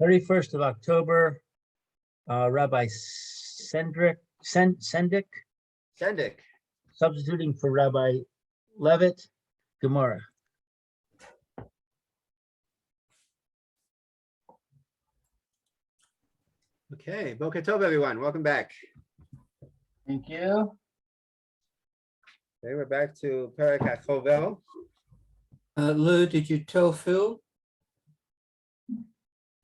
31st of October, Rabbi Sendik, substituting for Rabbi Levitt, Gomorrah. Okay, Boker Tov, everyone. Welcome back. Thank you. Okay, we're back to Perek HaChovel. Lou, did you tell Phil?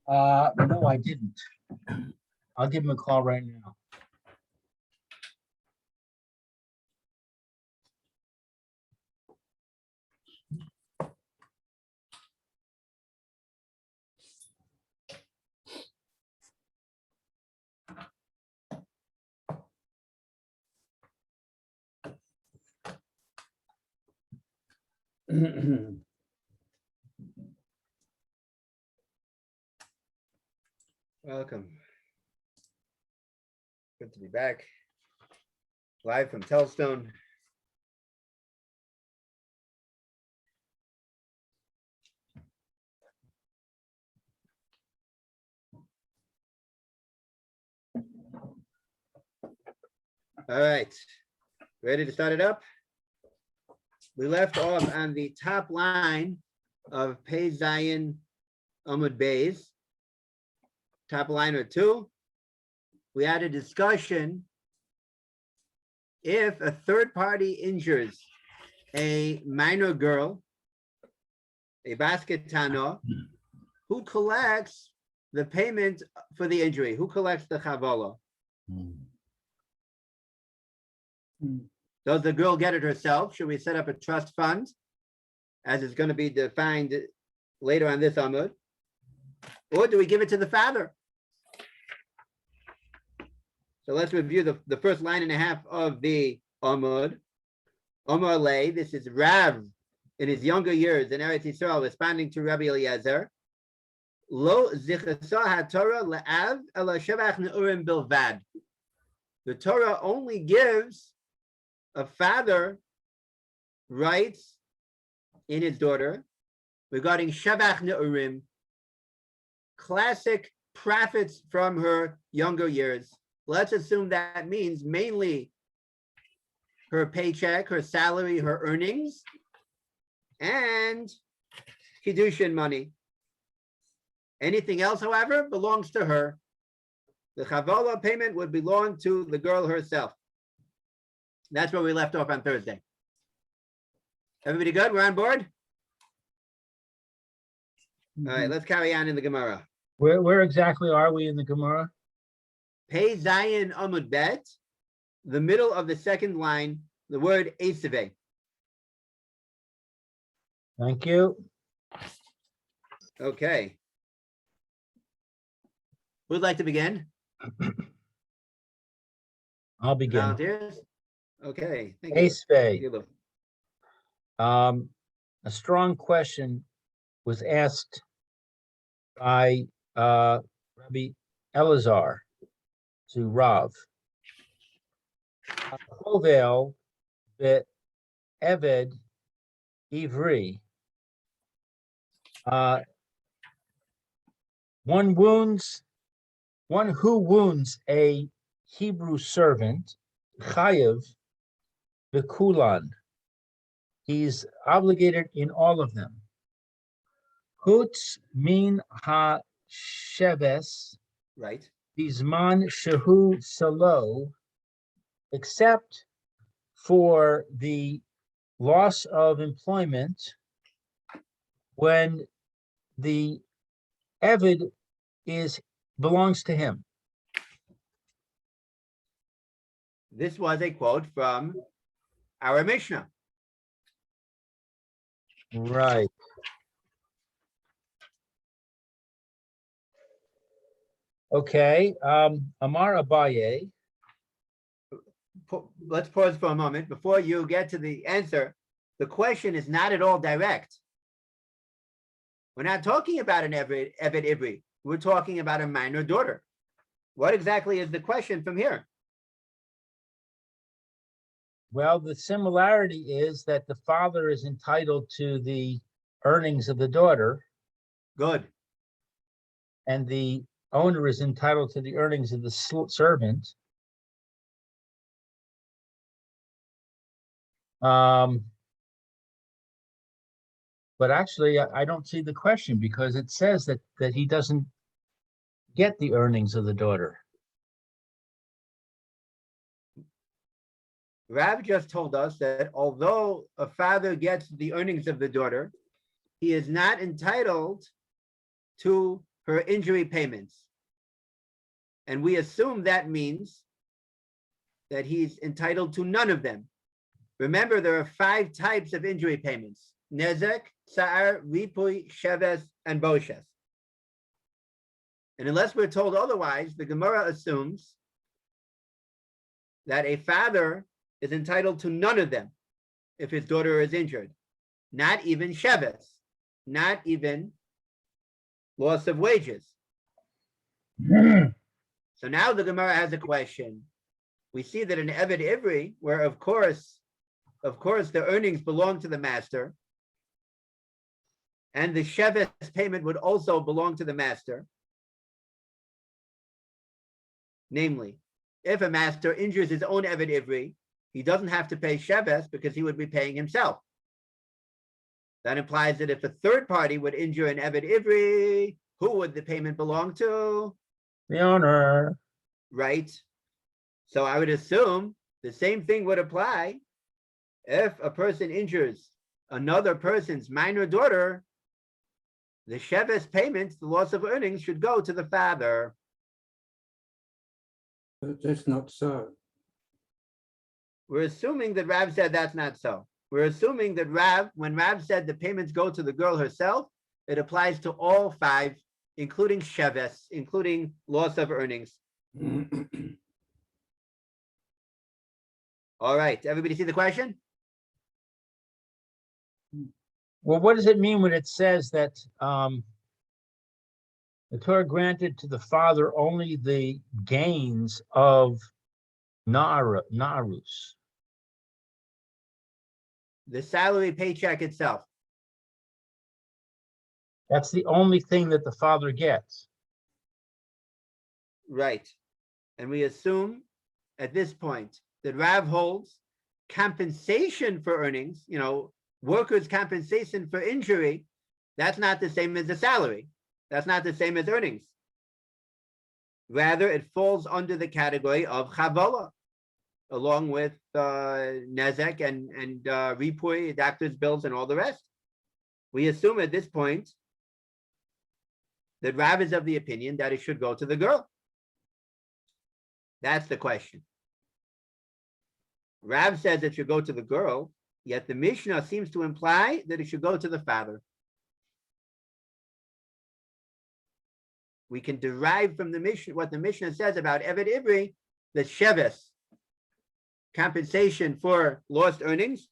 No, I didn't. I'll give him a call right now. Welcome. Good to be back. Live from Telstone. All right, ready to start it up? We left off on the top line of Pei Zion Amud Beis, top line or two. We had a discussion if a third party injures a minor girl, a basketano, who collects the payment for the injury? Who collects the chavala? Does the girl get it herself? Should we set up a trust fund, as it's going to be defined later on this Amud? Or do we give it to the father? So let's review the first line and a half of the Amud. Omar Lay, this is Rav in his younger years in Eretz Yisrael, responding to Rabbi Eliezer. Lo zichasa haTorah le'av ela shevach neurim bilvad. The Torah only gives a father rights in his daughter regarding shevach neurim, classic profits from her younger years. Let's assume that means mainly her paycheck, her salary, her earnings, and Kiddushin money. Anything else, however, belongs to her. The Chavala payment would belong to the girl herself. That's where we left off on Thursday. Everybody good? We're on board? All right, let's carry on in the Gemara. Where exactly are we in the Gomorrah? Pei Zayin Amud Bet, the middle of the second line, the word Eseve. Thank you. Okay. Who'd like to begin? I'll begin. Volunteers? Okay. Thank you. Esve. Thank you, Lou. A strong question was asked by Rabbi Elazar to Rav. Chovel be'eved ivri. One who wounds a Hebrew servant, chayev bekulan. He's obligated in all of them. Hutz min ha sheves. Right. Bizman shehu salo, except for the loss of employment when the Eved belongs to him. This was a quote from our Mishnah. Right. Okay. Amar Abaye. Let's pause for a moment. Before you get to the answer, the question is not at all direct. We're not talking about an Eved Ivri. We're talking about a minor daughter. What exactly is the question from here? Well, the similarity is that the father is entitled to the earnings of the daughter. Good. and the owner is entitled to the earnings of the servant. But actually, I don't see the question because it says that he doesn't get the earnings of the daughter. Rav just told us that although a father gets the earnings of the daughter, he is not entitled to her injury payments. And we assume that means that he's entitled to none of them. Remember, there are 5 types of injury payments: nezek, tsa'ar, ripui, sheves, and boshes. And unless we're told otherwise, the Gemara assumes that a father is entitled to none of them if his daughter is injured. Not even sheves, not even loss of wages. So now the Gemara has a question. We see that in Eved Ivri, where of course the earnings belong to the master, and the sheves payment would also belong to the master. Namely, if a master injures his own Eved Ivri, he doesn't have to pay sheves because he would be paying himself. That implies that if a third party would injure an Eved Ivri, who would the payment belong to? The owner. Right. So I would assume the same thing would apply if a person injures another person's minor daughter. The sheves payments, the loss of earnings, should go to the father. But that's not so. We're assuming that Rav said that's not so. We're assuming that when Rav said the payments go to the girl herself, it applies to all 5, including sheves, including loss of earnings. All right, everybody see the question? Well, what does it mean when it says that the Torah granted to the father only the gains of Narus? The salary paycheck itself. That's the only thing that the father gets. Right. And we assume at this point that Rav holds compensation for earnings, workers' compensation for injury, that's not the same as the salary. That's not the same as earnings. Rather, it falls under the category of chavola, along with nezek and ripui, doctor's bills, and all the rest. We assume at this point that Rav is of the opinion that it should go to the girl. That's the question. Rav says it should go to the girl, yet the Mishnah seems to imply that it should go to the father. We can derive from the Mishnah what the Mishnah says about Eved Ivri, that sheves, compensation for lost earnings,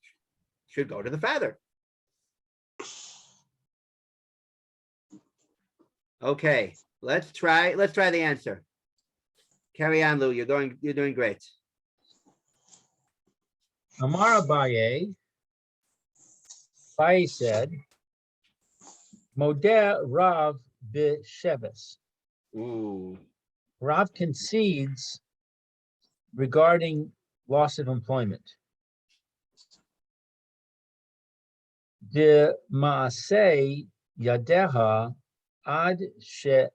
should go to the father. Okay, let's try the answer. Carry on, Lou. You're doing great. Amar Abaye, Abaye said, Modeh Rav b'Sheves. Ooh. Rav concedes regarding loss of employment. De maaseh yadeha ad she'as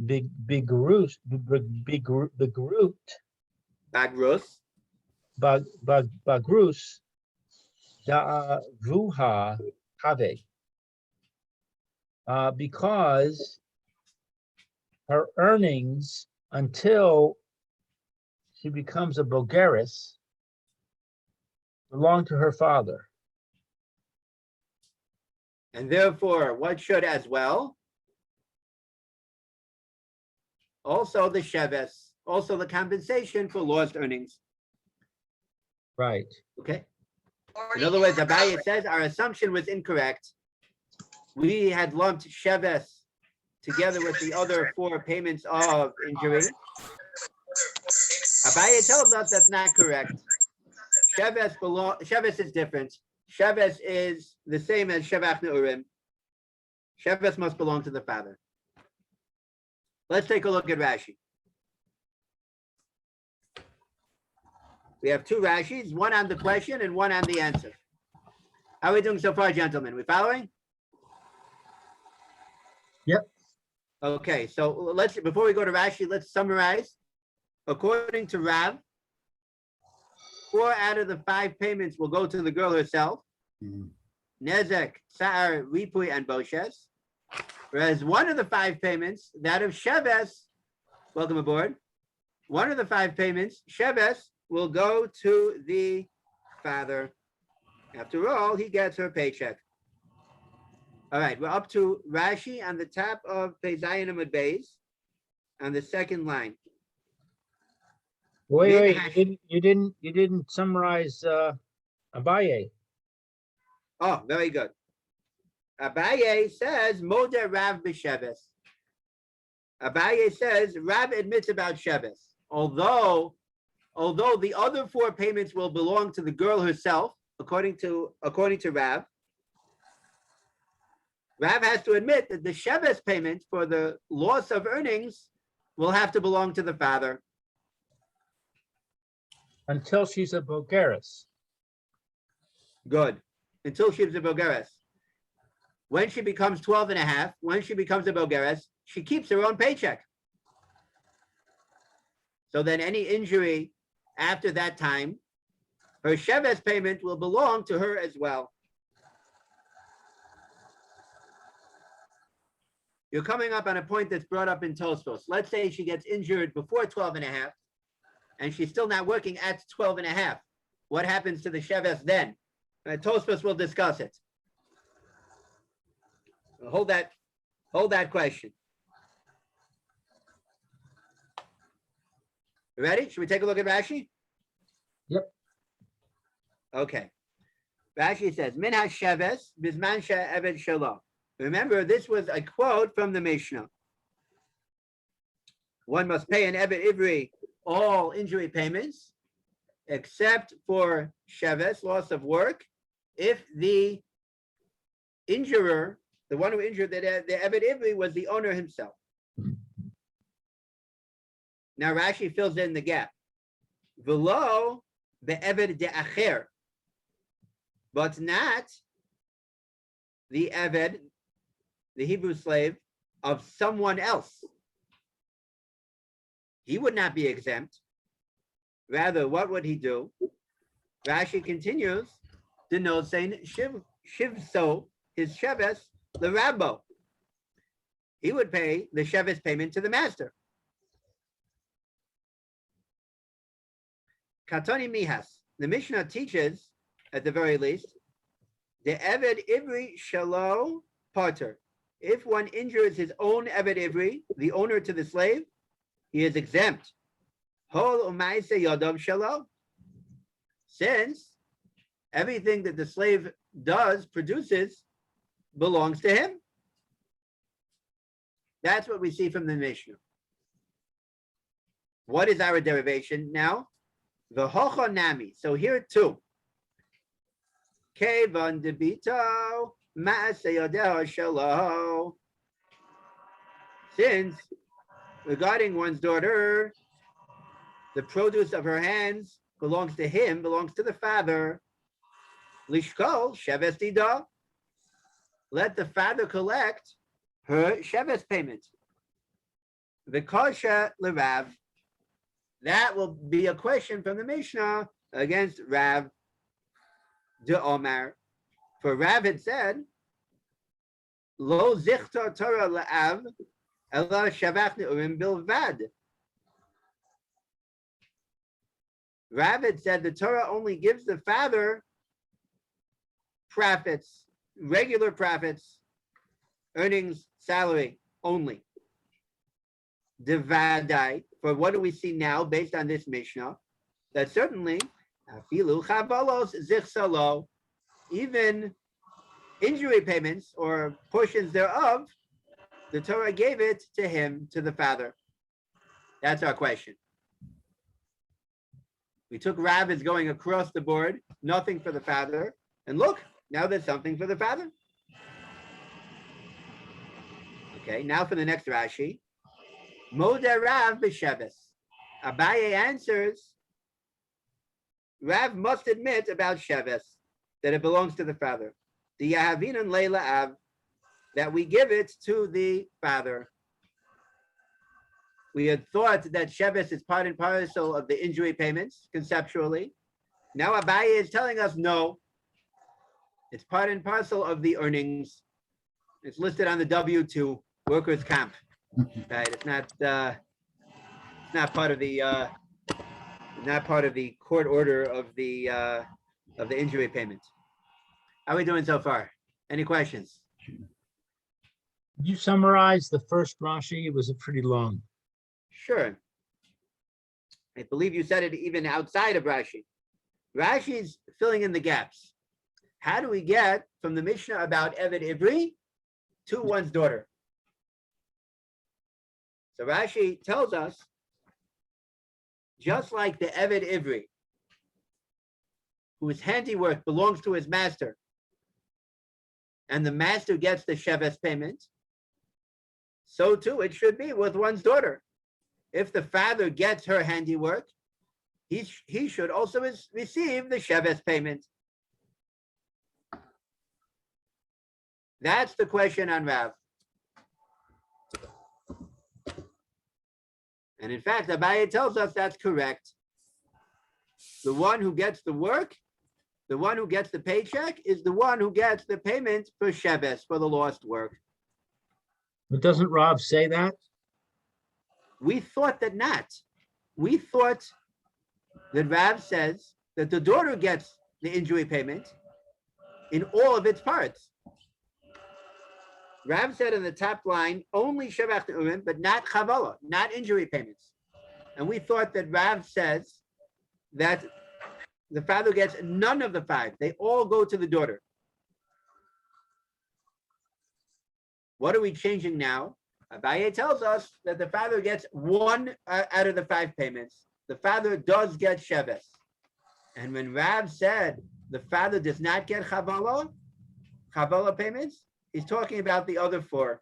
bigrut bagrus da'avuha have. Because her earnings until she becomes a bogeris belong to her father. And therefore, what should as well? Also the sheves, also the compensation for lost earnings. Right. Okay. In other words, Abaye says our assumption was incorrect. We had lumped sheves together with the other 4 payments of injury. Abaye tells us that's not correct. Sheves is different. Sheves is the same as Shevach Neurim. Sheves must belong to the father. Let's take a look at Rashi. We have two Rashis, one on the question and one on the answer. How are we doing so far, gentlemen? We following? Yep. Okay, so let's, before we go to Rashi, let's summarize. According to Rav, 4 out of the 5 payments will go to the girl herself. Nezek, Sa'ar, Ripui, and Boshes. Whereas 1 of the 5 payments, that of Sheves, welcome aboard. 1 of the 5 payments, Sheves, will go to the father. After all, he gets her paycheck. All right, we're up to Rashi on the top of Pezayin Amud Beis on the second line. Wait, you didn't summarize Abaye. Oh, very good. Abaye says Moder Rav b'Sheves. Abaye says Rav admits about Sheves, although the other 4 payments will belong to the girl herself, according to Rav. Rav has to admit that the Sheves payment for the loss of earnings will have to belong to the father. Until she's a Bogeris. Good. Until she's a Bogeres. When she becomes 12 and a half, when she becomes a Bogeres, she keeps her own paycheck. So then any injury after that time, her Sheves payment will belong to her as well. You're coming up on a point that's brought up in Tosfos. Let's say she gets injured before 12 and a half, and she's still not working at 12 and a half. What happens to the Sheves then? Tosfos will discuss it. Hold that question. You ready? Should we take a look at Rashi? Yep. Okay. Rashi says, Min ha-sheves bizman she'eved shelo. Remember, this was a quote from the Mishnah. One must pay an Eved Ivri all injury payments, except for Sheves, loss of work, if the injurer, the one who injured the Eved Ivri, was the owner himself. Now Rashi fills in the gap. V'lo be'eved de'acher, but not the Eved, the Hebrew slave, of someone else. He would not be exempt. Rather, what would he do? Rashi continues to note saying, Shivso, his Sheves, the Rabbo. He would pay the Sheves payment to the master. Katoni Mihas. The Mishnah teaches, at the very least, the Eved Ivri Shalo Pater. If one injures his own Eved Ivri, the owner to the slave, he is exempt. Hol umaise yadav shalo. Since everything that the slave does, produces, belongs to him. That's what we see from the Mishnah. What is our derivation now? The hocha nami. So here too. Kevan debito maase yadav shalo. Since regarding one's daughter, the produce of her hands belongs to him, belongs to the father. Lishkol sheves dida. Let the father collect her sheves payment. V'kosha l'Rav. That will be a question from the Mishnah against Rav de Omar. For Rav had said, Lo zichta Torah la'av ela shavach ne'urim bilvad. Rav had said the Torah only gives the father profits, regular profits, earnings, salary only. Devadai, for what do we see now based on this Mishnah? That certainly, afilu chavalos zichsalo, even injury payments or portions thereof, the Torah gave it to him, to the father. That's our question. We took Rav as going across the board, nothing for the father. And look, now there's something for the father. Okay, now for the next Rashi. Moda Rav b'Sheves. Abaye answers, Rav must admit about Sheves, that it belongs to the father. The Yahavinan Leila Av, that we give it to the father. We had thought that Sheves is part and parcel of the injury payments, conceptually. Now Abaye is telling us no. It's part and parcel of the earnings. It's listed on the W-2, workers' comp. Right? It's not part of the court order of the injury payment. How are we doing so far? Any questions? Did you summarize the first Rashi? It was pretty long. Sure. I believe you said it even outside of Rashi. Rashi's filling in the gaps. How do we get from the Mishnah about Eved Ivri to one's daughter? So Rashi tells us, just like the Eved Ivri, whose handiwork belongs to his master, and the master gets the Sheves payment, so too it should be with one's daughter. If the father gets her handiwork, he should also receive the Sheves payment. That's the question on Rav. And in fact, Abaye tells us that's correct. The one who gets the work, the one who gets the paycheck, is the one who gets the payment for Sheves, for the lost work. But doesn't Rav say that? We thought that not. We thought that Rav says that the daughter gets the injury payment in all of its parts. Rav said in the top line, only Shevach Urim, but not Chavala, not injury payments. And we thought that Rav says that the father gets none of the five. They all go to the daughter. What are we changing now? Abaye tells us that the father gets one out of the five payments. The father does get Sheves. And when Rav said the father does not get Chavala payments, he's talking about the other four.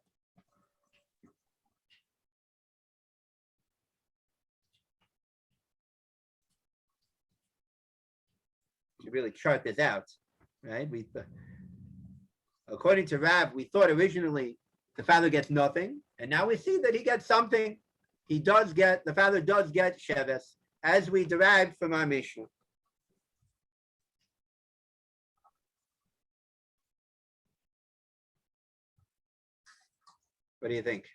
Should really chart this out, right? According to Rav, we thought originally the father gets nothing, and now we see that he gets something. The father does get Sheves, as we derived from our Mishnah. What do you think?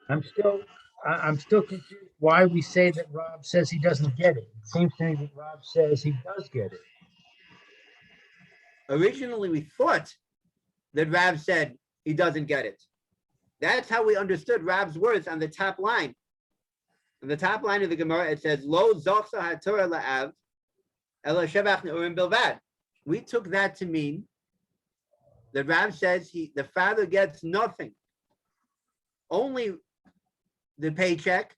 I'm still confused why we say that Rav says he doesn't get it. It seems to me that Rav says he does get it. Originally, we thought that Rav said he doesn't get it. That's how we understood Rav's words on the top line. On the top line of the Gomorrah, it says, Lo zochsa haTorah la'av, ela shevach neurim bilvad. We took that to mean that Rav says the father gets nothing. Only the paycheck,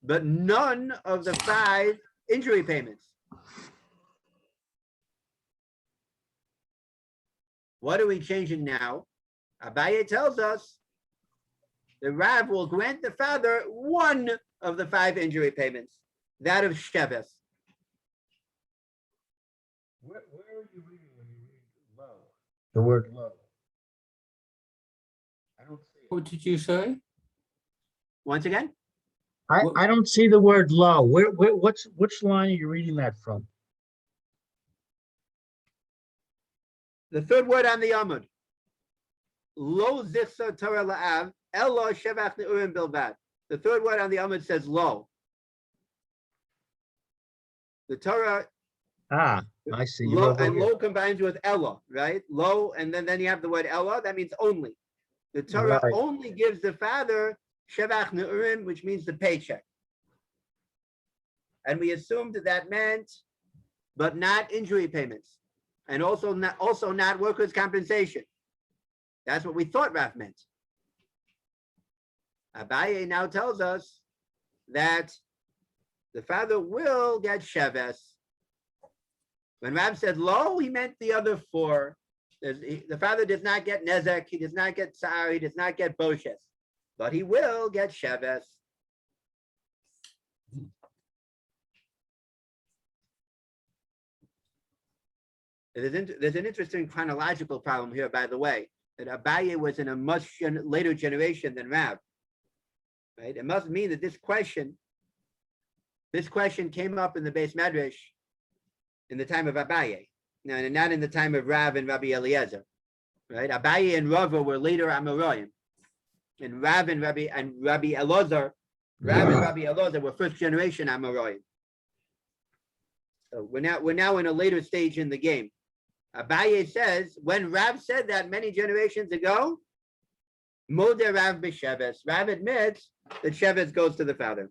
but none of the five injury payments. What are we changing now? Abaye tells us the Rav will grant the father one of the five injury payments, that of Sheves. Where are you reading when you read low? The word low. I don't see it. What did you say? Once again, I don't see the word low. Which line are you reading that from? the third word on the Amud. Lo zichsa Torah la'av, elo shevach neurim bilvad. The third word on the Amud says lo. The Torah. I see. Lo, and lo combines with ella, right? Lo, and then you have the word ella. That means only. The Torah only gives the father shevach neurim, which means the paycheck. And we assumed that meant, but not injury payments, and also not workers' compensation. That's what we thought Rav meant. Abaye now tells us that the father will get Sheves. When Rav said lo, he meant the other four. The father does not get nezek, he does not get tsar, he does not get boshes, but he will get sheves. There's an interesting chronological problem here, by the way, that Abaye was in a much later generation than Rav. Right? It must mean that this question came up in the Beis Medrash in the time of Abaye, and not in the time of Rav and Rabbi Eliezer. Right? Abaye and Rava were later Amoraim, and Rav and Rabbi Eliezer, were first generation Amoraim. So we're now in a later stage in the game. Abaye says, when Rav said that many generations ago, Modeh Rav b'Sheves. Rav admits that Sheves goes to the father.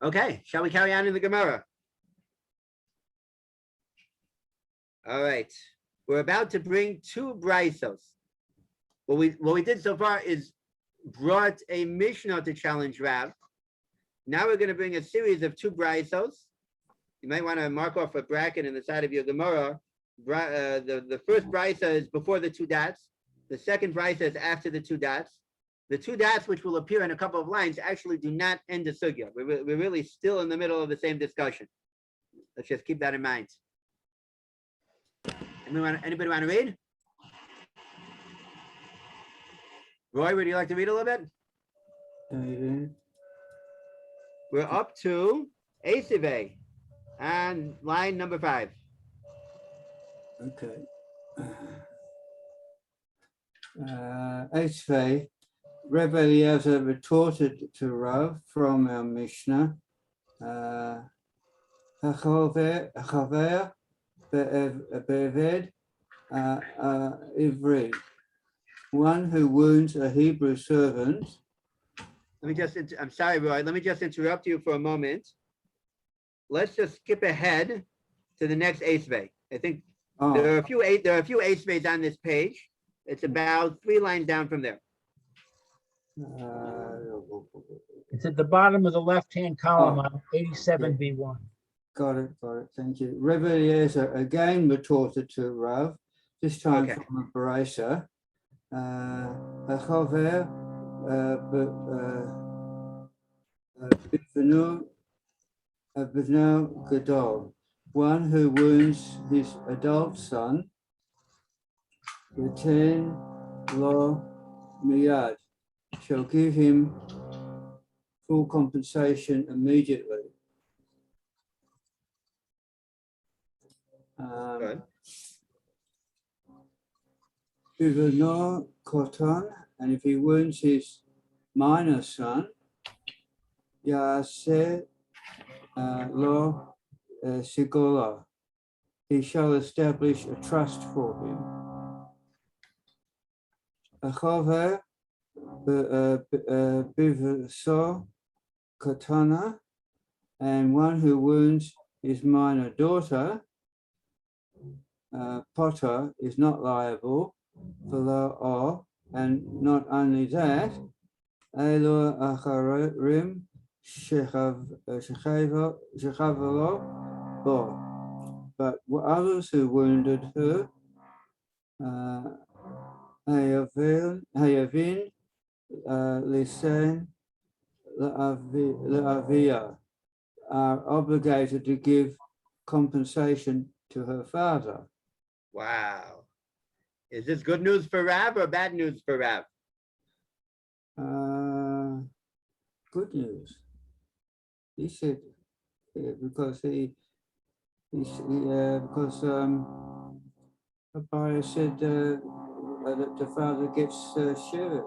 Okay, shall we carry on in the Gemara? All right, we're about to bring two braisos. What we did so far is brought a Mishnah to challenge Rav. Now we're going to bring a series of two braisos. You might want to mark off a bracket in the side of your Gemara. The first brisa is before the two dots. The second brisa is after the two dots. The two dots, which will appear in a couple of lines, actually do not end the sugya. We're really still in the middle of the same discussion. Let's just keep that in mind. Anybody want to read? Roy, would you like to read a little bit? We're up to Esiveh and line number 5. Okay. Esvei, Rebbe Eliezer retorted to Rav from our Mishnah, Hachaver be'eved ivri, one who wounds a Hebrew servant. I'm sorry, Roy, let me just interrupt you for a moment. Let's just skip ahead to the next Esvei. I think there are a few Esveis on this page. It's about 3 lines down from there. It's at the bottom of the left-hand column on 87B1. Got it. Thank you. Rebbe Eliezer again retorted to Rav, this time from a Beresa. Hachaver b'vno gadol, one who wounds his adult son, return lo miyad, shall give him full compensation immediately. B'vno koton, and if he wounds his minor son, Yaseh lo sigola, he shall establish a trust for him. Achover bivso katana, and one who wounds his minor daughter, Potter, is not liable for law, and not only that, Elo acharim shechavalo bo, but others who wounded her, hayavin lisan le'avia, are obligated to give compensation to her father. Wow. Is this good news for Rav or bad news for Rav? Good news. He said, because Abaye said that the father gets share.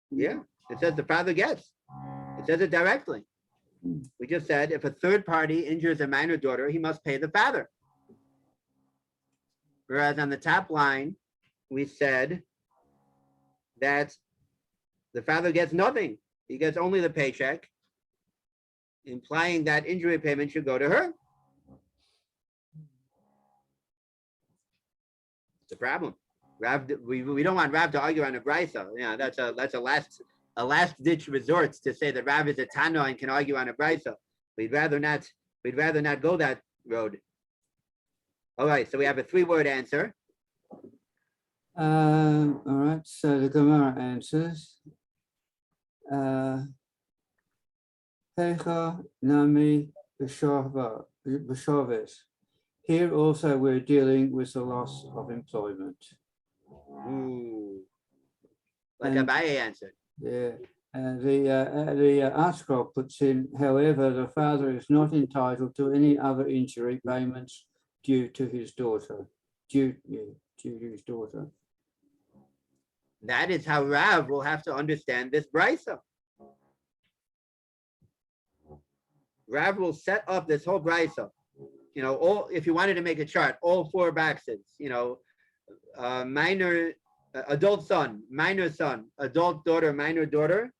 Yeah, it says the father gets. It says it directly. We just said if a third party injures a minor daughter, he must pay the father. Whereas on the top line, we said that the father gets nothing. He gets only the paycheck, implying that injury payment should go to her. It's a problem. Rav, we don't want Rav to argue on a brisa. Yeah, that's a last ditch resort to say that Rav is a Tano and can argue on a brisa. We'd rather not go that road. All right, so we have a 3-word answer. All right, so the Gemara answers. Hecha nami b'shoves. Here also we're dealing with the loss of employment. Ooh. Like And- Abaye answered. Yeah, and the article puts in, however, the father is not entitled to any other injury payments due to his daughter. Due to his daughter. That is how Rav will have to understand this brisa. Rav will set up this whole brisa. You know, all, if you wanted to make a chart, all 4 boxes, you know, minor, adult son, minor son, adult daughter, minor daughter.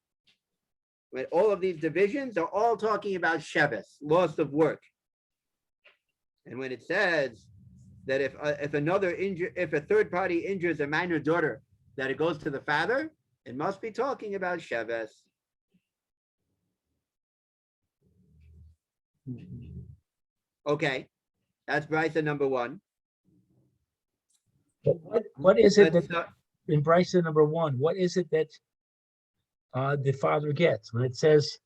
With all of these divisions are all talking about Sheves, loss of work. And when it says that if a third party injures a minor daughter, that it goes to the father, it must be talking about Sheves. Okay, that's brisa number 1. What is it Let's, that in brisa number 1? What is it that the father gets when it says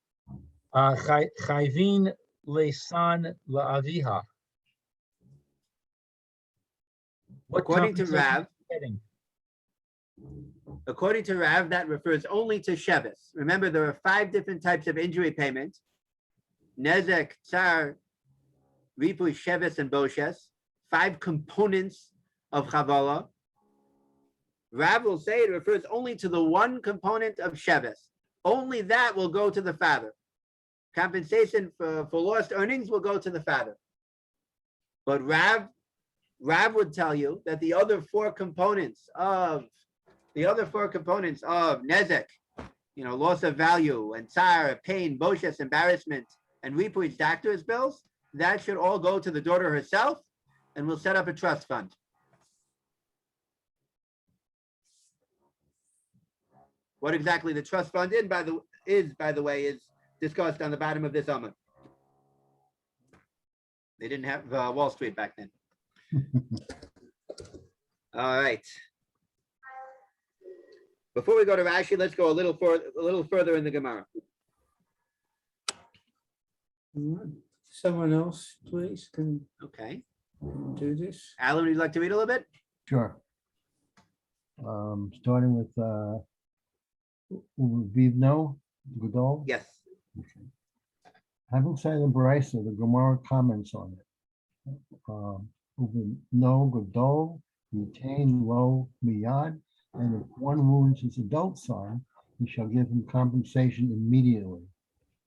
chayvin lesan la'aviha? What According to compensation Rav, is he getting? according to Rav, that refers only to Sheves. Remember, there are 5 different types of injury payment: Nezek, Tsar, Ripu, Sheves, and Boshes. 5 components of Chavala. Rav will say it refers only to the one component of Sheves. Only that will go to the father. Compensation for lost earnings will go to the father. But Rav would tell you that the other 4 components of Nezek, you know, loss of value, and Tsar, pain, Boshes, embarrassment, and Ripu's doctor's bills, that should all go to the daughter herself, and we'll set up a trust fund. What exactly the trust fund is, by the way, is discussed on the bottom of this Amud. They didn't have Wall Street back then. All right. Before we go to Rashi, let's go a little further in the Gemara. All right. Someone else, please, can Okay. do this. Alan, would you like to read a little bit? Sure. Starting with Vivno, Gadol. Yes. Having cited the Brisa, the Gomorrah comments on it. No Gadol, retain lo miyad, and if one wounds his adult son, he shall give him compensation immediately.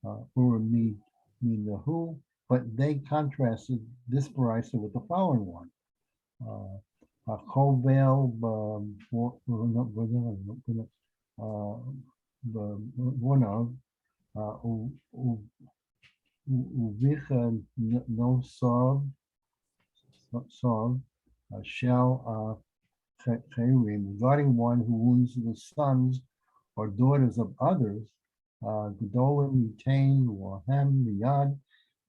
Or me the who, but they contrasted this Brisa with the following one. Chovel one of Uvicha no solve shall regarding one who wounds the sons or daughters of others, Gedolim retain Wahem Miyad.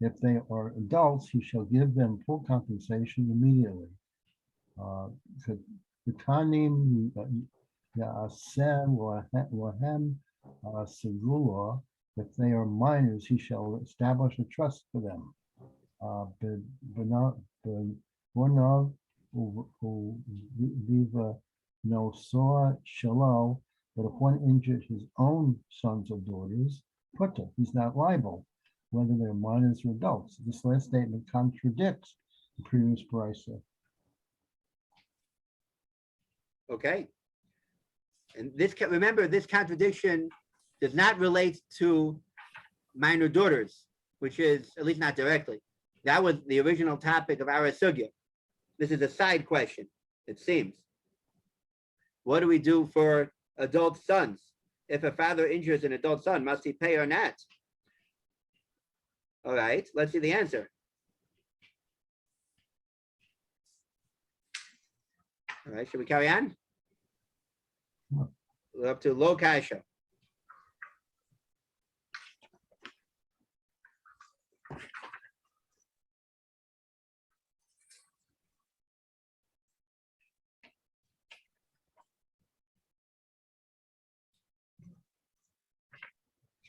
If they are adults, he shall give them full compensation immediately. Ketanim Ya'asem Wahem Segula. If they are minors, he shall establish a trust for them. One of Viva no saw Shalom. But if one injured his own sons or daughters, Putta, he's not liable, whether they're minors or adults. This last statement contradicts the previous Brisa. Okay. And this, remember, this contradiction does not relate to minor daughters, which is, at least not directly. That was the original topic of our sugya. This is a side question, it seems. What do we do for adult sons? If a father injures an adult son, must he pay or not? All right, let's see the answer. All right, should we carry on? We're up to Lo Kasha.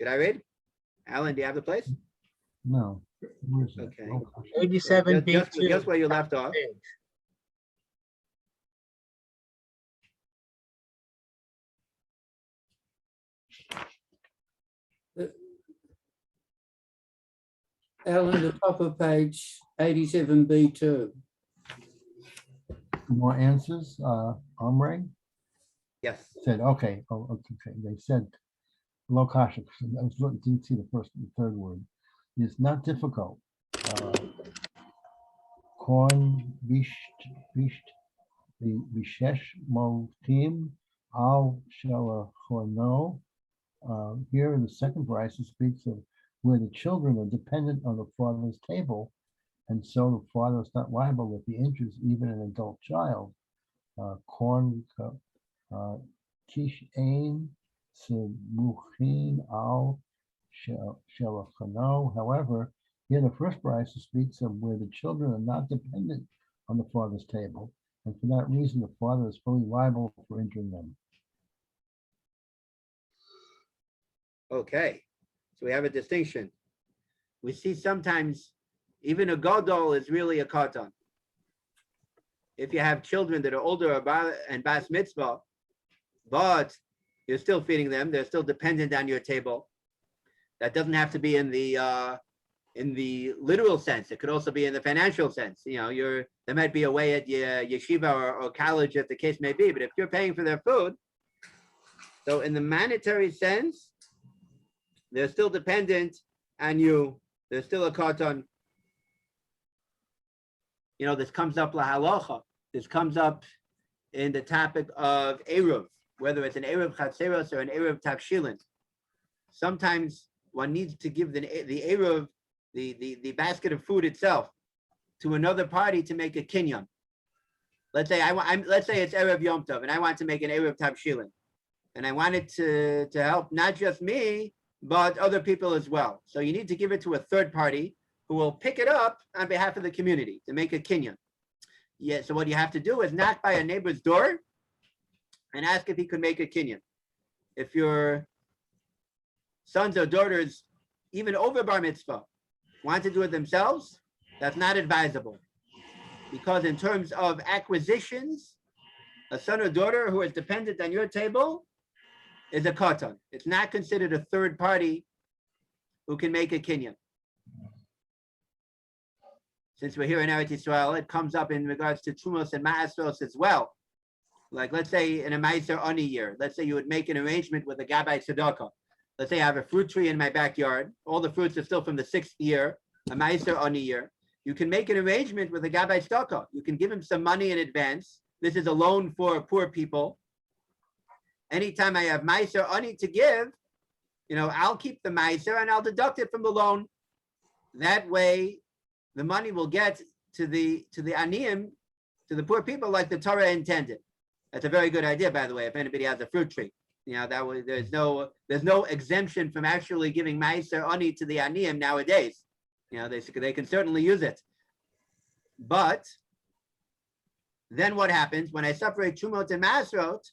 Should I read? Alan, do you have the place? No. Where's that? Okay. Oh, 87B2. Just where you left off. Page. Alan, the top of page 87B2. More answers, Omri Yes. said, okay, okay, they said, Lokasha, I was looking, didn't see the first and third word. It's not difficult. Korn, Bishesh, Motim, Al Shalachono. Here in the second verse, it speaks of where the children are dependent on the father's table, and so the father is not liable if he injures even an adult child. Korn, Kish Ain, Semuchin Al Shalachano. However, here the first verse speaks of where the children are not dependent on the father's table, and for that reason, the father is fully liable for injuring them. Okay. So we have a distinction. We see sometimes even a gadol is really a katan. If you have children that are older and bas mitzvah, but you're still feeding them, they're still dependent on your table. That doesn't have to be in the literal sense. It could also be in the financial sense. You know, there might be a way at your yeshiva or college, if the case may be. But if you're paying for their food, so in the monetary sense, they're still dependent on you. They're still a katan. You know, this comes up lahalacha. This comes up in the topic of eruv, whether it's an eruv chatzeros or an eruv takshilin. Sometimes one needs to give the eruv, the basket of food itself, to another party to make a kinyan. Let's say let's say it's eruv Yom Tov, and I want to make an eruv takshilin, and I want it to help not just me but other people as well. So you need to give it to a third party who will pick it up on behalf of the community to make a kinyan. Yeah, so what you have to do is knock by a neighbor's door and ask if he could make a kinyan. If your sons or daughters, even over bar mitzvah, want to do it themselves, that's not advisable. Because in terms of acquisitions, a son or daughter who is dependent on your table is a katan. It's not considered a third party who can make a kinyan. Since we're here in Eretz Yisrael, it comes up in regards to trumos and ma'asos as well. Like, let's say in a ma'aser ani year, let's say you would make an arrangement with a gabbai tzedakah. Let's say I have a fruit tree in my backyard. All the fruits are still from the 6th year, a ma'aser ani year. You can make an arrangement with a gabbai tzedakah. You can give him some money in advance. This is a loan for poor people. Anytime I have ma'aser ani to give, you know, I'll keep the ma'aser and I'll deduct it from the loan. That way, the money will get to the aniyim, to the poor people, like the Torah intended. That's a very good idea, by the way. If anybody has a fruit tree, you know, that way there's no exemption from actually giving ma'aser ani to the aniyim nowadays. You know, they can certainly use it. But then what happens when I separate trumot and masrot?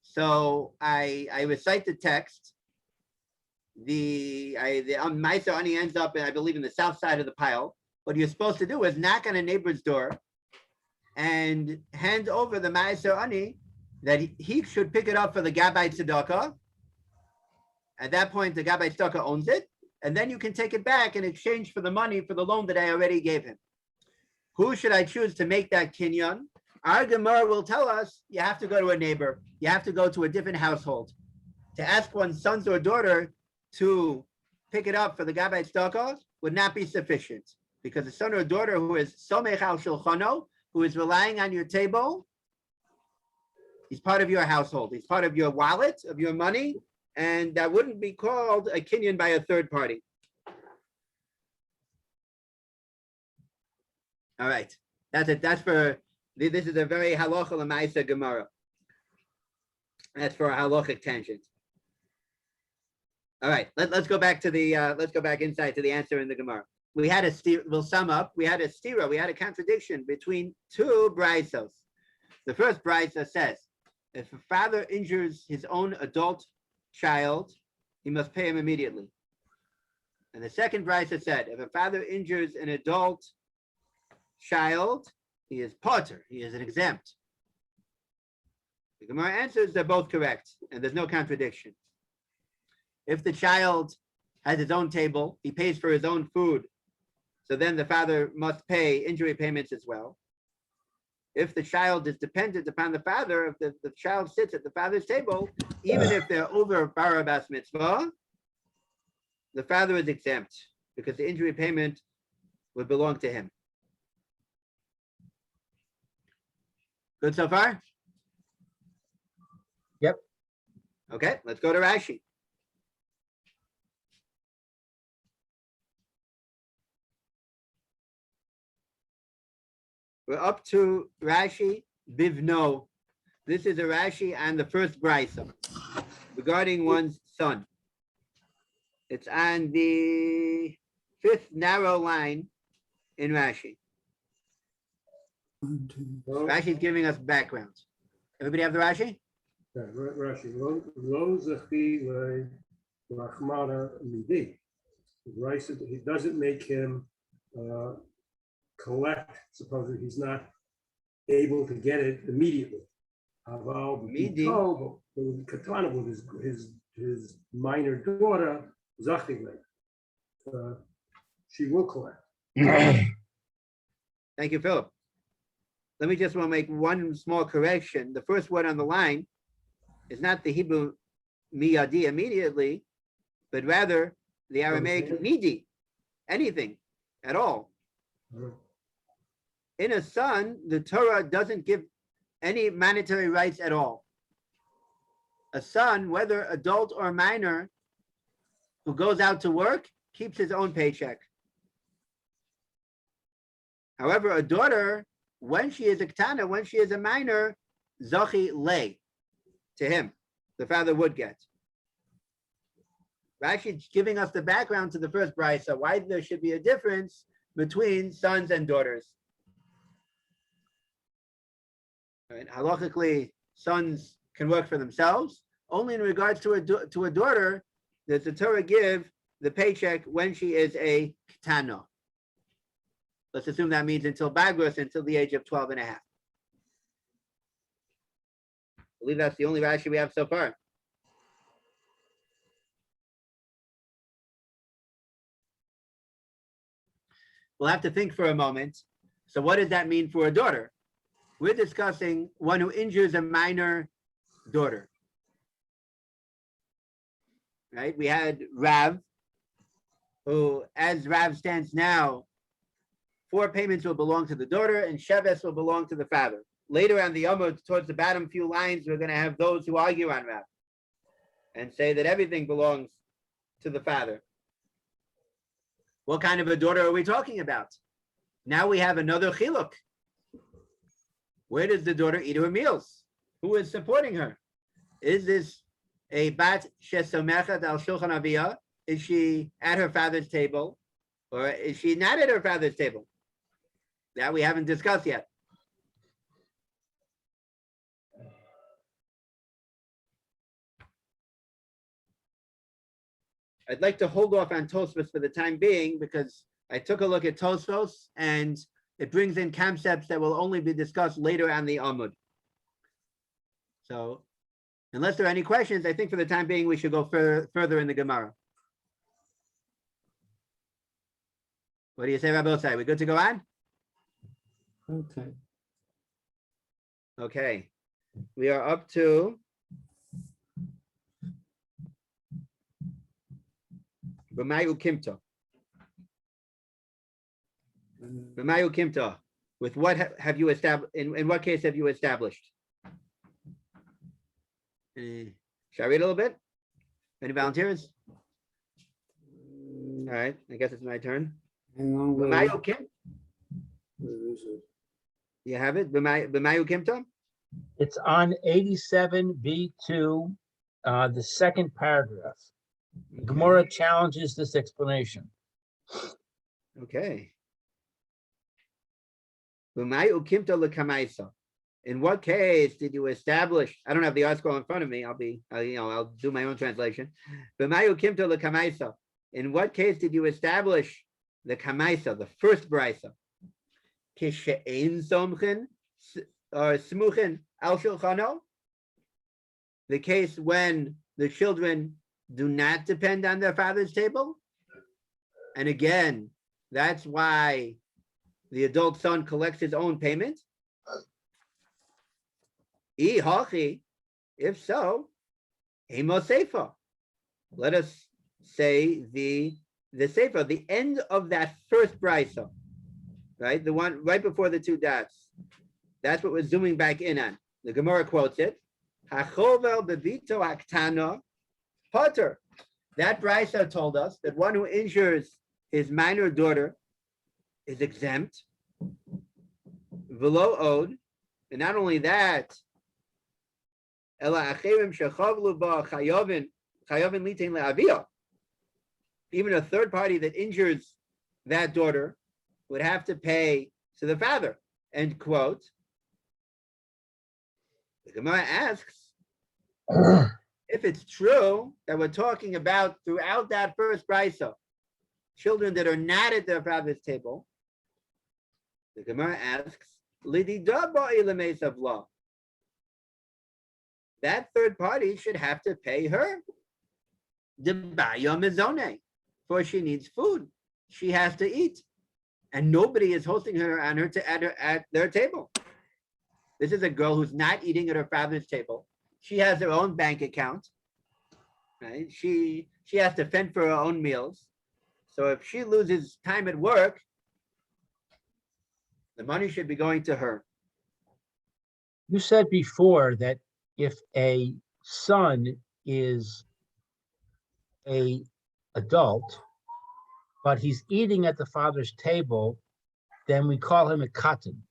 So I recite the text. The ma'aser ani ends up, I believe, in the south side of the pile. What you're supposed to do is knock on a neighbor's door and hand over the ma'aser ani that he should pick it up for the gabbai tzedakah. At that point, the gabbai tzedakah owns it, and then you can take it back in exchange for the money for the loan that I already gave him. Who should I choose to make that kinyan? Our Gomorrah will tell us you have to go to a neighbor. You have to go to a different household. To ask one's sons or daughter to pick it up for the gabbai tzedakah would not be sufficient, because a son or daughter who is somech al shulchano, who is relying on your table, he's part of your household. He's part of your wallet, of your money, and that wouldn't be called a kinyan by a third party. All right, that's it. This is a very halacha l'maisa Gemara. That's for a halachic tangent. All right, let's go back to the let's go back inside to the answer in the Gemara. We had a we'll sum up. We had a stira. We had a contradiction between two braisos. The first brisa says, if a father injures his own adult child, he must pay him immediately. And the second brisa said, if a father injures an adult child, he is pater, he is an exempt. The Gemara answers they're both correct, and there's no contradiction. If the child has his own table, he pays for his own food, so then the father must pay injury payments as well. If the child is dependent upon the father, if the child sits at the father's table, even if they're over bar bas mitzvah, the father is exempt because the injury payment would belong to him. Good so far? Yep. Okay, let's go to Rashi. We're up to Rashi Bivno. This is a Rashi and the first brisa regarding one's son. It's on the fifth narrow line in Rashi. Rashi's giving us background. Everybody have the Rashi? Yeah, Rashi. Lo zachi le midi. He doesn't make him collect, supposedly he's not able to get it immediately. Midi. Katana with his minor daughter, Zachile. She will collect. Thank you, Philip. Let me just want to make one small correction. The first word on the line is not the Hebrew miyadi, immediately, but rather the Aramaic midi, anything at all. In a son, the Torah doesn't give any monetary rights at all. A son, whether adult or minor, who goes out to work, keeps his own paycheck. However, a daughter, when she is a ktana, when she is a minor, zachi le, to him, the father would get. Rashi's giving us the background to the first brisa, why there should be a difference between sons and daughters. Right? Halachically, sons can work for themselves. Only in regards to a daughter does the Torah give the paycheck when she is a ketana. Let's assume that means until Bagrus, until the age of 12 and a half. I believe that's the only Rashi we have so far. We'll have to think for a moment. So what does that mean for a daughter? We're discussing one who injures a minor daughter. Right? We had Rav, who, as Rav stands now, 4 payments will belong to the daughter and Sheves will belong to the father. Later on the Amud, towards the bottom few lines, we're going to have those who argue on Rav and say that everything belongs to the father. What kind of a daughter are we talking about? Now we have another chiluk. Where does the daughter eat her meals? Who is supporting her? Is this a bat shesomechet al shulchan aviyah? Is she at her father's table? Or is she not at her father's table? That we haven't discussed yet. I'd like to hold off on Tosfos for the time being because I took a look at Tosfos and it brings in concepts that will only be discussed later on the Amud. So, unless there are any questions, I think for the time being we should go further in the Gemara. What do you say, Rabbi Osai? We good to go on? Okay. Okay. We are up to B'mayu Kimta. B'mayu Kimta. With what have you established? In what case have you established? Shall I read a little bit? Any volunteers? All right. I guess it's my turn. Hang on. B'mayu Kim. Where is it? You have it? B'mayu Kimta? It's on 87b2, the second paragraph. Gomorrah challenges this explanation. Okay. B'mayu Kimta l'kamaisa. In what case did you establish? I don't have the article in front of me. I'll do my own translation. In what case did you establish the kamaisa, the first brisa? Kishe'ein somchin or smuchin al shulchano. The case when the children do not depend on their father's table. And again, that's why the adult son collects his own payment. If so, let us say the sefer, the end of that first brisa, right? The one right before the two dots. That's what we're zooming back in on. The Gomorrah quotes it. Hachovel bevito aktana potter. That brisa told us that one who injures his minor daughter is exempt. Velo od, and not only that, even a third party that injures that daughter would have to pay to the father. End quote. The Gemara asks, if it's true that we're talking about throughout that first brisa, children that are not at their father's table, the Gemara asks, that third party should have to pay her for she needs food. She has to eat, and nobody is hosting her on her at their table. This is a girl who's not eating at her father's table. She has her own bank account, right? She has to fend for her own meals. So if she loses time at work, the money should be going to her. You said before that if a son is a adult, but he's eating at the father's table, then we call him a katan.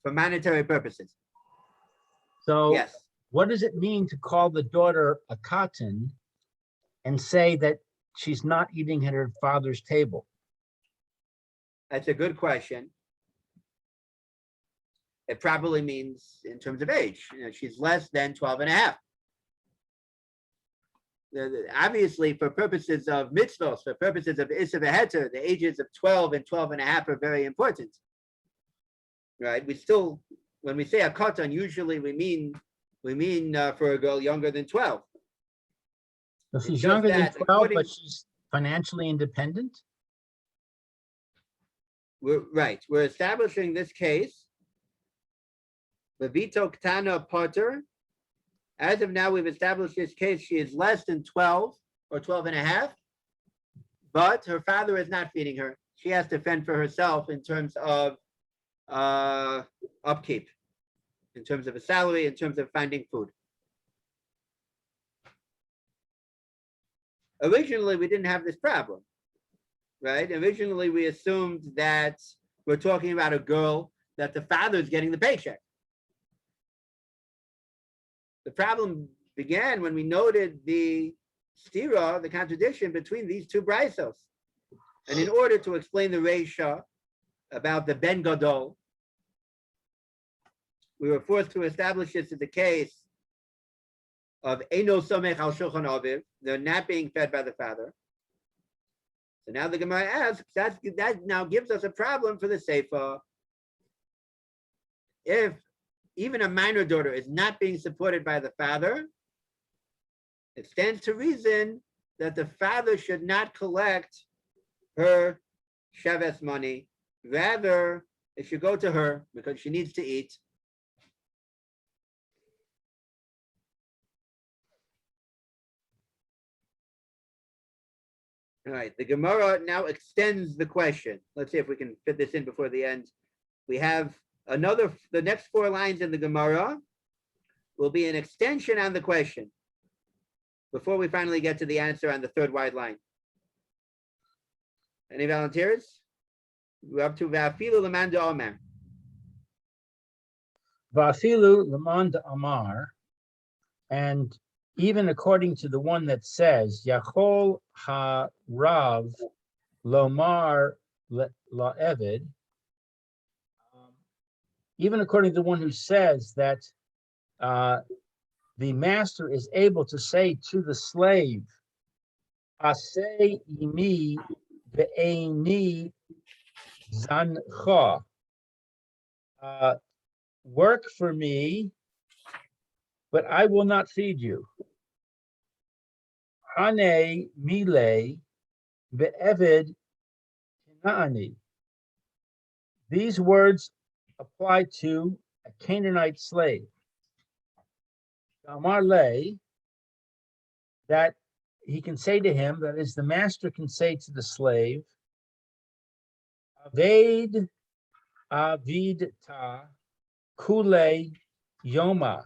For monetary purposes. So Yes. what does it mean to call the daughter a katan and say that she's not eating at her father's table? That's a good question. It probably means in terms of age, she's less than 12 and a half. Obviously, for purposes of mitzvos, for purposes of Issa v'Heter, the ages of 12 and 12 and a half are very important. Right? We still, when we say a katan, usually we mean for a girl younger than 12. So she's It's younger just than that 12, but she's financially independent? We're establishing this case. Levito Ktana Potter. As of now, we've established this case. She is less than 12 or 12 and a half, but her father is not feeding her. She has to fend for herself in terms of upkeep, in terms of a salary, in terms of finding food. Originally, we didn't have this problem, right? Originally, we assumed that we're talking about a girl that the father is getting the paycheck. The problem began when we noted the stira, the contradiction between these two brisos. And in order to explain the reisha about the Ben Gadol, we were forced to establish this as a case of Eino Somech al Shulchan Aviv. They're not being fed by the father. So now the Gemara asks, that now gives us a problem for the Sefer. If even a minor daughter is not being supported by the father, it stands to reason that the father should not collect her sheves money. Rather, it should go to her because she needs to eat. All right, the Gemara now extends the question. Let's see if we can fit this in before the end. We have the next 4 lines in the Gemara will be an extension on the question before we finally get to the answer on the 3rd wide line. Any volunteers? We're up to Vafilu Leman de Omer. Vafilu Leman de Amar, and even according to the one that says Yachol ha-Rav Lomar La'evid, even according to the one who says that the master is able to say to the slave, Aseh imi ve'eni zancha, work for me, but I will not feed you. Hane mile ve'eved Kanaani. These words apply to a Canaanite slave. Amar le, that he can say to him, that is, the master can say to the slave, Aved avid ta kule yoma.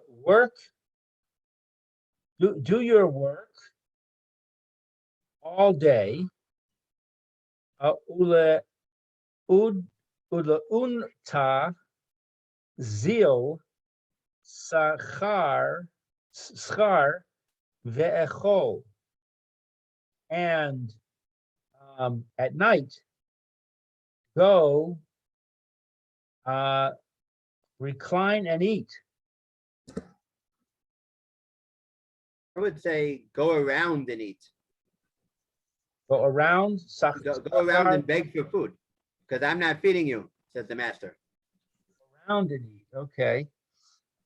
Work, do your work all day. Ule unta zil schar ve'echol, and at night go recline and eat. I would say go around and eat. Go around, Go around and beg for food, because I'm not feeding you, says the master. around and eat. Okay.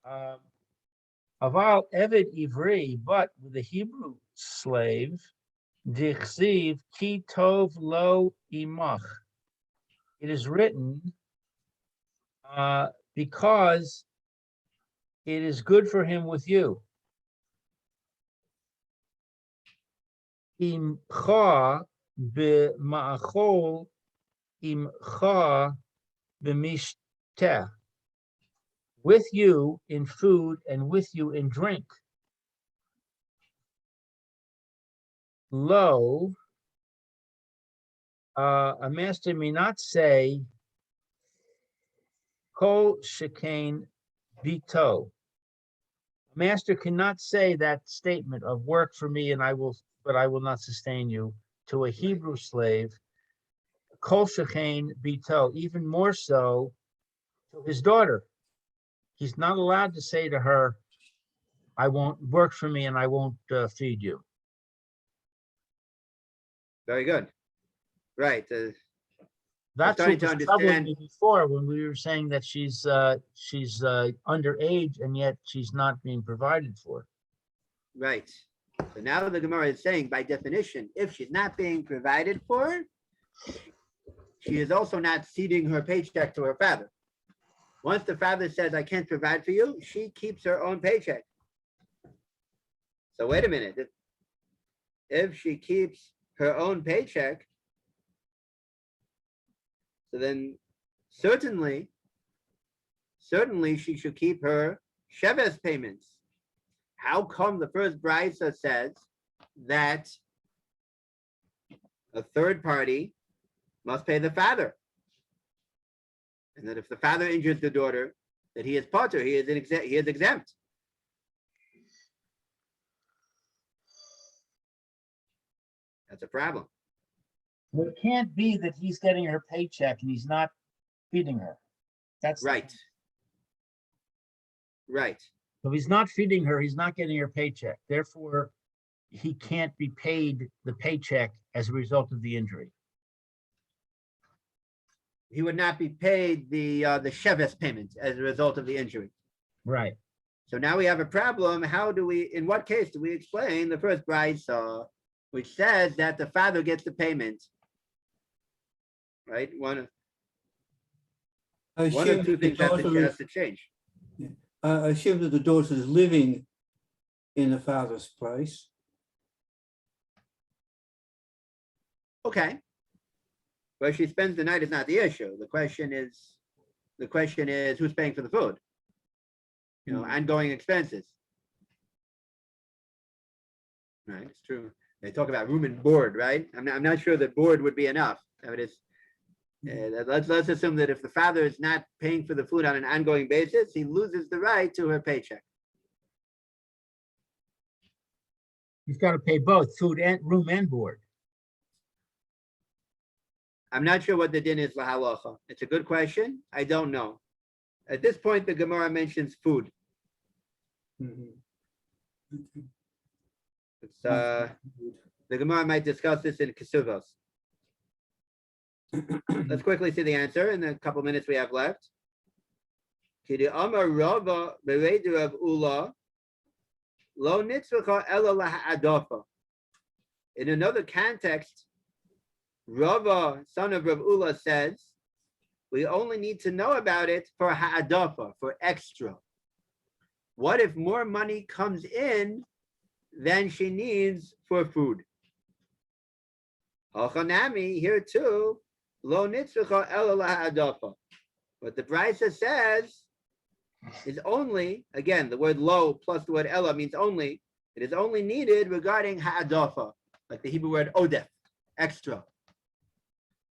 Aval Eved Ivri, but with a Hebrew slave, Dichsiv Ki Tov Lo Imach. It is written because it is good for him with you. Imcha b'ma'achol imcha b'mishteh. With you in food and with you in drink. Lo, a master may not say, kol shekain bito. A master cannot say that statement of work for me and but I will not sustain you to a Hebrew slave, kol shekain bito, even more so to his daughter. He's not allowed to say to her, I won't work for me and I won't feed you. Very good. Right. That's starting what to was troubling understand. me before when we were saying that she's underage and yet she's not being provided for. Right. So now the Gemara is saying, by definition, if she's not being provided for, she is also not ceding her paycheck to her father. Once the father says, I can't provide for you, she keeps her own paycheck. So wait a minute. If she keeps her own paycheck, so then certainly she should keep her Sheves payments. How come the first brisa says that a third party must pay the father? And that if the father injures the daughter, that he is pater, he is exempt. That's a problem. Well, it can't be that he's getting her paycheck and he's not feeding her. That's Right. Right. So if he's not feeding her, he's not getting her paycheck. Therefore, he can't be paid the paycheck as a result of the injury. He would not be paid the Sheves payment as a result of the injury. Right. So now we have a problem. In what case do we explain the first brisa, which says that the father gets the payment? Right? One or two things has to change. I assume that the daughter is living in the father's place. Okay. Where she spends the night is not the issue. The question is who's paying for the food? Ongoing expenses. Right, it's true. They talk about room and board, right? I'm not sure that board would be enough. Let's assume that if the father is not paying for the food on an ongoing basis, he loses the right to her paycheck. He's got to pay both food and room and board. I'm not sure what the din is lahalacha. It's a good question. I don't know. At this point, the Gemara mentions food. Mhm. Okay. It's, the Gemara might discuss this in Kesuvos. Let's quickly see the answer in the couple minutes we have left. Kidi Amar Rava Beredu of Ula Lo Nitzvacha Ela Laha'adofa. In another context, Rava, son of Rav Ula, says we only need to know about it for ha'adafa, for extra. What if more money comes in than she needs for food? Hachanami, here too, lo nitzvacha ela laha'adafa. What the Brisa says is only, again, the word lo plus the word ela means only. It is only needed regarding ha'adafa, like the Hebrew word odef, extra.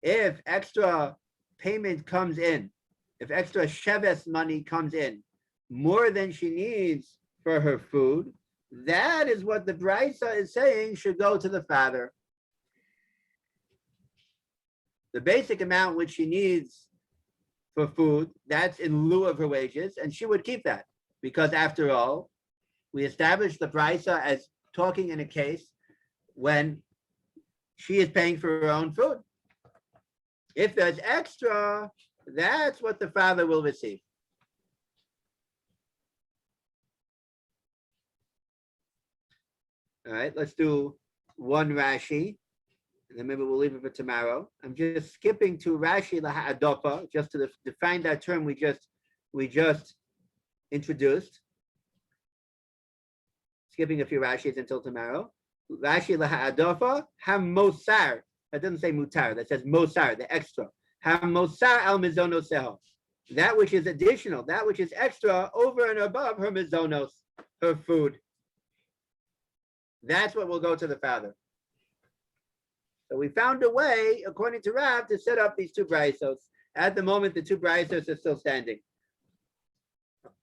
If extra payment comes in, if extra sheves money comes in, more than she needs for her food, that is what the Brisa is saying should go to the father. The basic amount which she needs for food, that's in lieu of her wages, and she would keep that. Because after all, we established the Brisa as talking in a case when she is paying for her own food. If there's extra, that's what the father will receive. All right, let's do one Rashi, and then maybe we'll leave it for tomorrow. I'm just skipping to Rashi laha'adofa, just to define that term we just introduced. Skipping a few Rashis until tomorrow. Rashi laha'adofa hamosar. That doesn't say mutar. That says mosar, the extra. Hamosar al mizonoseho. That which is additional, that which is extra over and above her mizonos, her food. That's what will go to the father. So we found a way, according to Rav, to set up these two braisos. At the moment, the two braisos are still standing.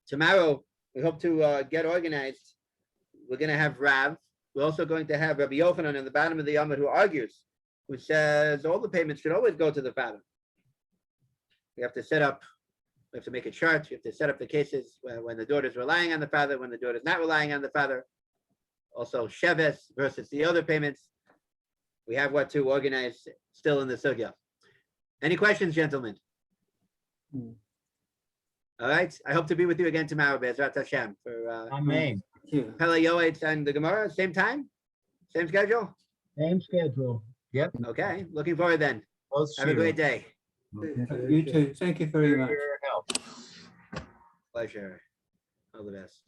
Tomorrow, we hope to get organized. We're going to have Rav. We're also going to have Rabbi Yochanan in the bottom of the Yamud who argues, who says all the payments should always go to the father. We have to set up, we have to make a chart. We have to set up the cases when the daughter is relying on the father, when the daughter is not relying on the father. Also, Sheves versus the other payments. We have what to organize still in the sugya. Any questions, gentlemen? All right. I hope to be with you again tomorrow, Be'ezrat Hashem, for Amen. Pele Yoetz and the Gemara. Same time? Same schedule? Same schedule. Yep. Okay. Looking forward then. Both Have a great day. Okay. You too. Thank you very much. Your help. Pleasure. All the best.